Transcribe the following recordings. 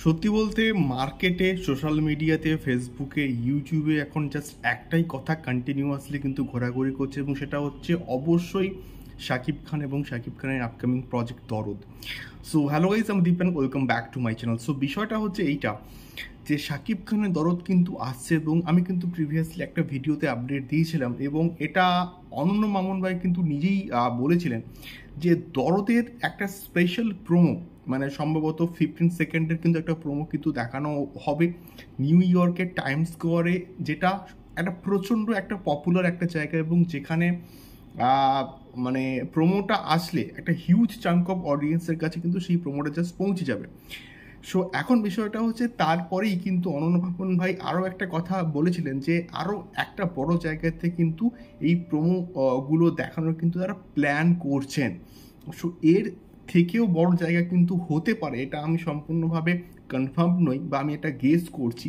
সত্যি বলতে মার্কেটে, সোশ্যাল মিডিয়াতে, ফেসবুকে, ইউটিউবে এখন জাস্ট একটাই কথা কন্টিনিউয়াসলি কিন্তু ঘোরাঘুরি করছে, এবং সেটা হচ্ছে অবশ্যই শাকিব খান এবং শাকিব খানের আপকামিং প্রজেক্ট দরদ। সো হ্যালো গাইস, আমি Dipen, welcome back to my channel. So বিষয়টা হচ্ছে এইটা যে শাকিব খানের দরদ কিন্তু আসছে, এবং আমি কিন্তু প্রিভিয়াসলি একটা ভিডিওতে আপডেট দিয়েছিলাম, এবং এটা অনন্য মামুন ভাই কিন্তু নিজেই বলেছিলেন যে দরদের একটা স্পেশাল প্রোমো, মানে সম্ভবত 15 সেকেন্ডের কিন্তু একটা প্রোমো কিন্তু দেখানো হবে নিউ ইয়র্কের টাইম স্কোয়ারে, যেটা একটা প্রচণ্ড একটা পপুলার একটা জায়গা, এবং যেখানে মানে প্রোমোটা আসলে একটা হিউজ চাঙ্ক অফ অডিয়েন্সের কাছে কিন্তু সেই প্রোমোটা জাস্ট পৌঁছে যাবে। সো এখন বিষয়টা হচ্ছে তারপরেই কিন্তু অনন্য মামুন ভাই আরও একটা কথা বলেছিলেন যে আরও একটা বড় জায়গাতে কিন্তু এই প্রোমো গুলো দেখানোর কিন্তু তারা প্ল্যান করছেন। সো এর থেকেও বড় জায়গা কিন্তু হতে পারে, এটা আমি সম্পূর্ণভাবে কনফার্ম নই, বা আমি এটা গেস করছি।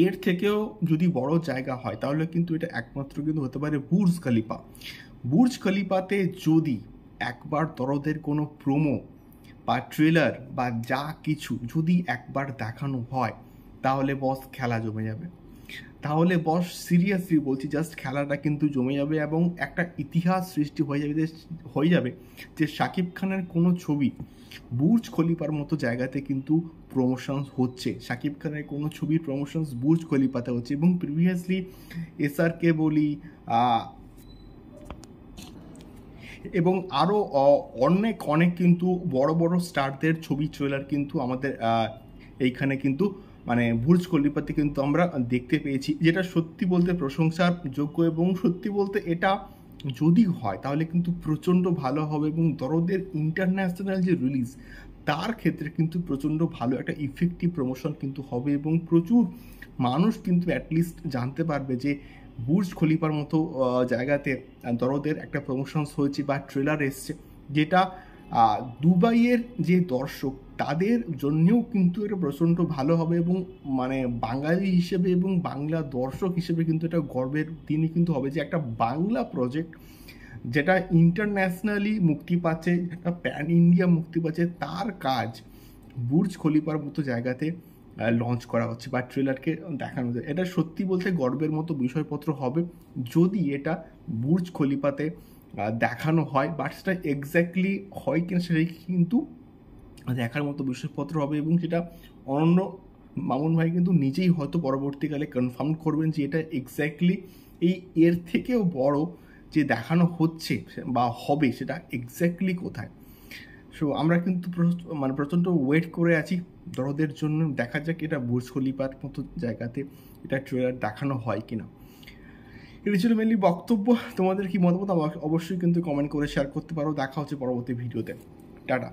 এর থেকেও যদি বড় জায়গা হয় তাহলে কিন্তু এটা একমাত্র কিন্তু হতে পারে বুর্জ খলিফা। বুর্জ খলিফাতে যদি একবার দরদের কোনো প্রোমো বা ট্রেলার বা যা কিছু যদি একবার দেখানো হয়, তাহলে বস খেলা জমে যাবে। তাহলে বস সিরিয়াসলি বলছি, জাস্ট খেলাটা কিন্তু জমে যাবে, এবং একটা ইতিহাস সৃষ্টি হয়ে যাবে যে শাকিব খানের কোনো ছবি বুর্জ খলিফার মতো জায়গাতে কিন্তু প্রমোশনস হচ্ছে, শাকিব খানের কোনো ছবির প্রমোশনস বুর্জ খলিফাতে হচ্ছে। এবং প্রিভিয়াসলি এসআরকে বলি এবং আরও অনেক অনেক কিন্তু বড় বড় স্টারদের ছবি ট্রেলার কিন্তু আমাদের এইখানে কিন্তু মানে বুর্জ খলিফাতে কিন্তু আমরা দেখতে পেয়েছি, যেটা সত্যি বলতে প্রশংসার যোগ্য। এবং সত্যি বলতে এটা যদি হয় তাহলে কিন্তু প্রচণ্ড ভালো হবে, এবং দরদের ইন্টারন্যাশনাল যে রিলিজ তার ক্ষেত্রে কিন্তু প্রচণ্ড ভালো একটা ইফেক্টিভ প্রমোশন কিন্তু হবে, এবং প্রচুর মানুষ কিন্তু অ্যাটলিস্ট জানতে পারবে যে বুর্জ খলিফার মতো জায়গাতে দরদের একটা প্রমোশনস হয়েছে বা ট্রেলার এসছে, যেটা দুবাইয়ের যে দর্শক তাদের জন্যেও কিন্তু এটা প্রচণ্ড ভালো হবে, এবং মানে বাঙালি হিসেবে এবং বাংলা দর্শক হিসেবে কিন্তু এটা গর্বের দিনই কিন্তু হবে যে একটা বাংলা প্রজেক্ট যেটা ইন্টারন্যাশনালি মুক্তি পাচ্ছে, একটা প্যান ইন্ডিয়া মুক্তি পাচ্ছে, তার কাজ বুর্জ খলিফার মতো জায়গাতে লঞ্চ করা হচ্ছে বা ট্রেলারকে দেখানো যায়। এটা সত্যি বলতে গর্বের মতো বিষয়পত্র হবে যদি এটা বুর্জ খলিফাতে দেখানো হয়, বাট সেটা এক্স্যাক্টলি হয় কিনা সেটাই কিন্তু দেখার মতো বিষয়পত্র হবে। এবং সেটা অনন্য মামুন ভাই কিন্তু নিজেই হয়তো পরবর্তীকালে কনফার্ম করবেন যে এটা এক্স্যাক্টলি এর থেকেও বড় যে দেখানো হচ্ছে বা হবে সেটা এক্স্যাক্টলি কোথায়। সো আমরা কিন্তু মানে প্রচণ্ড ওয়েট করে আছি দরদের জন্য, দেখা যাক এটা বুর্জ খলিফার মতো জায়গাতে এটা ট্রেলার দেখানো হয় কিনা। এটা ছিল মেনলি বক্তব্য। তোমাদের কি মতামত অবশ্যই কিন্তু কমেন্ট করে শেয়ার করতে পারো। দেখা হচ্ছে পরবর্তী ভিডিওতে। টাটা।